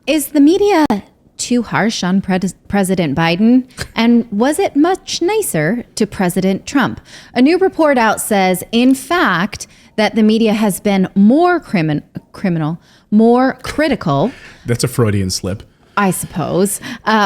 Is the media too harsh on President Biden? And was it much nicer to President Trump? A new report out says, in fact, that the media has been more more critical. That's a Freudian slip. I suppose,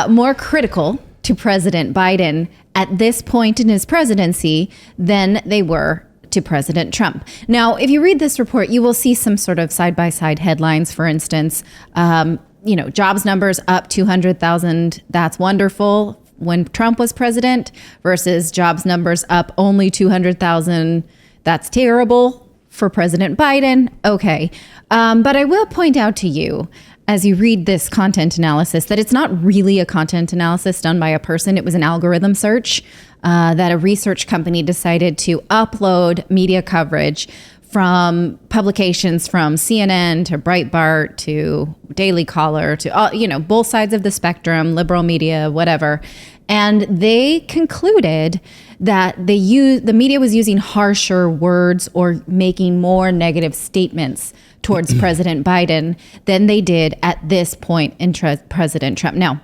more critical to President Biden at this point in his presidency than they were to President Trump. Now, if you read this report, you will see some sort of side-by-side headlines. For instance, jobs numbers up 200,000. That's wonderful when Trump was president versus jobs numbers up only 200,000. That's terrible for President Biden. Okay. But I will point out to you, as you read this content analysis, that it's not really a content analysis done by a person. It was an algorithm search that a research company decided to upload media coverage from publications from CNN to Breitbart to Daily Caller to all, both sides of the spectrum, liberal media, whatever. And they concluded that the media was using harsher words or making more negative statements towards President Biden than they did at this point in President Trump. Now,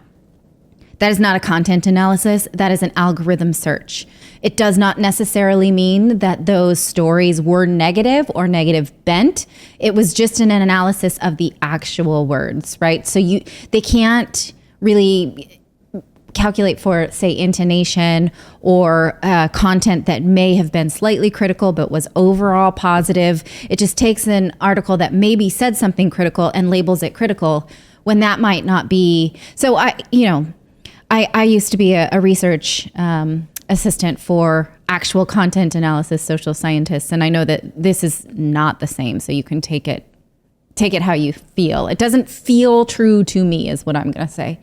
that is not a content analysis. That is an algorithm search. It does not necessarily mean that those stories were negative or negative bent. It was just an analysis of the actual words, right? So they can't really calculate for, say, intonation or content that may have been slightly critical but was overall positive. It just takes an article that maybe said something critical and labels it critical when that might not be. So I used to be a research assistant for actual content analysis, social scientists, and I know that this is not the same. So you can take it how you feel. It doesn't feel true to me, is what I'm going to say.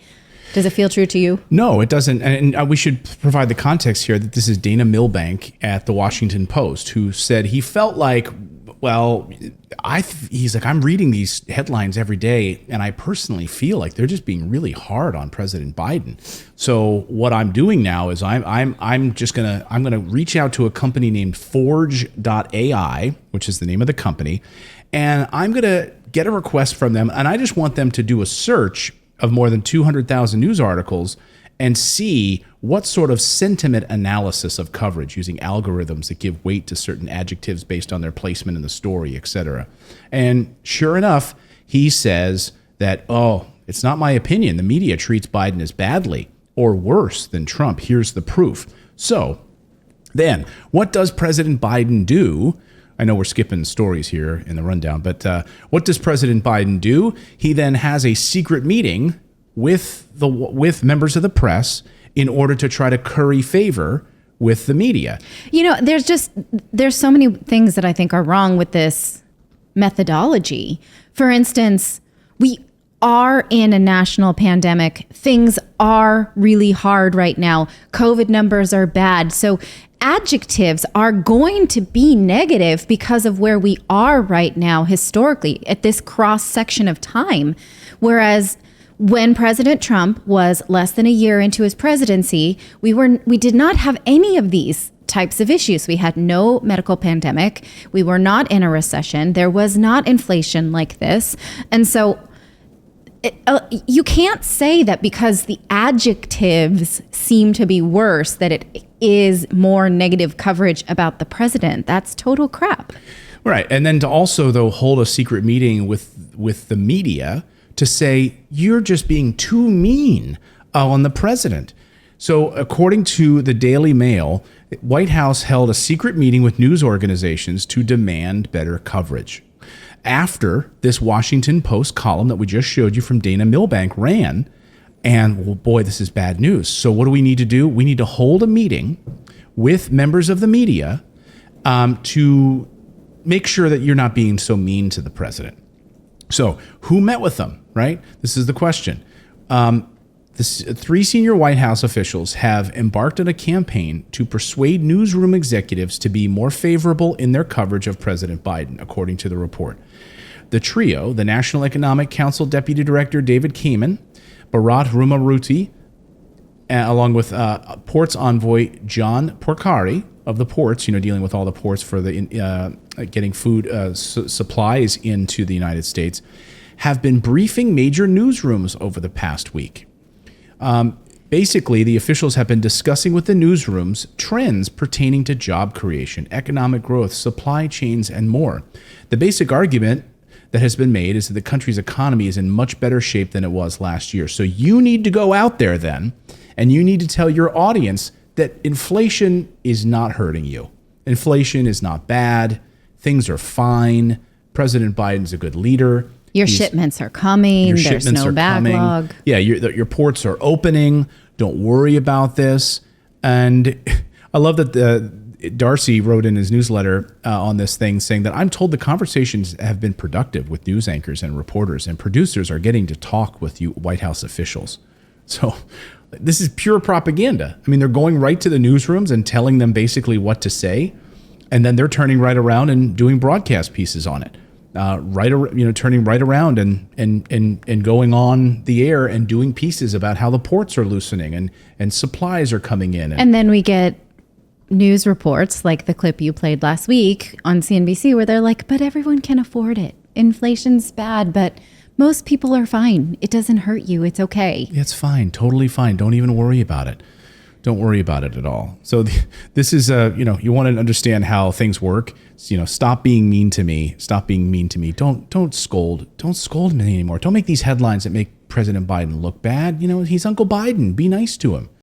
Does it feel true to you? No, it doesn't. And we should provide the context here that this is Dana Milbank at the Washington Post, who said he felt like, he's like, I'm reading these headlines every day, and I personally feel like they're just being really hard on President Biden. So what I'm doing now is I'm gonna reach out to a company named Forge.ai, which is the name of the company, and I'm gonna get a request from them, and I just want them to do a search of more than 200,000 news articles and see what sort of sentiment analysis of coverage using algorithms that give weight to certain adjectives based on their placement in the story, etc. And sure enough, he says that, it's not my opinion. The media treats Biden as badly or worse than Trump. Here's the proof. So then what does President Biden do? I know we're skipping stories here in the rundown, but what does President Biden do? He then has a secret meeting with members of the press in order to try to curry favor with the media. There's so many things that I think are wrong with this methodology. For instance, we are in a national pandemic. Things are really hard right now. COVID numbers are bad. So adjectives are going to be negative because of where we are right now historically at this cross section of time. Whereas when President Trump was less than a year into his presidency, we did not have any of these types of issues. We had no medical pandemic. We were not in a recession. There was not inflation like this. And so you can't say that because the adjectives seem to be worse, that it is more negative coverage about the president. That's total crap. Right. And then to also, though, hold a secret meeting with the media to say, you're just being too mean on the president. So according to the Daily Mail, White House held a secret meeting with news organizations to demand better coverage. After this Washington Post column that we just showed you from Dana Milbank ran, and well, boy, this is bad news. So what do we need to do? We need to hold a meeting with members of the media to make sure that you're not being so mean to the president. So who met with them, right? This is the question. Three senior White House officials have embarked on a campaign to persuade newsroom executives to be more favorable in their coverage of President Biden, according to the report. The trio, the National Economic Council Deputy Director David Kamen, Bharat Rumaruti, along with ports envoy John Porcari of the ports, dealing with all the ports for the getting food supplies into the United States, have been briefing major newsrooms over the past week. Basically, the officials have been discussing with the newsrooms trends pertaining to job creation, economic growth, supply chains, and more. The basic argument that has been made is that the country's economy is in much better shape than it was last year. So you need to go out there then, and you need to tell your audience that inflation is not hurting you. Inflation is not bad. Things are fine. President Biden's a good leader. Your shipments are coming. There's no backlog. Yeah, your ports are opening. Don't worry about this. And I love that Darcy wrote in his newsletter on this thing saying that I'm told the conversations have been productive with news anchors and reporters, and producers are getting to talk with you White House officials. So this is pure propaganda. I mean, they're going right to the newsrooms and telling them basically what to say, and then they're turning right around and doing broadcast pieces on it. Turning right around and going on the air and doing pieces about how the ports are loosening and supplies are coming in. And then we get news reports like the clip you played last week on CNBC where they're like, but everyone can afford it. Inflation's bad, but most people are fine. It doesn't hurt you. It's okay. It's fine. Totally fine. Don't even worry about it. Don't worry about it at all. So this is, you want to understand how things work. So, stop being mean to me. Stop being mean to me. Don't scold. Don't scold me anymore. Don't make these headlines that make President Biden look bad. He's Uncle Biden. Be nice to him.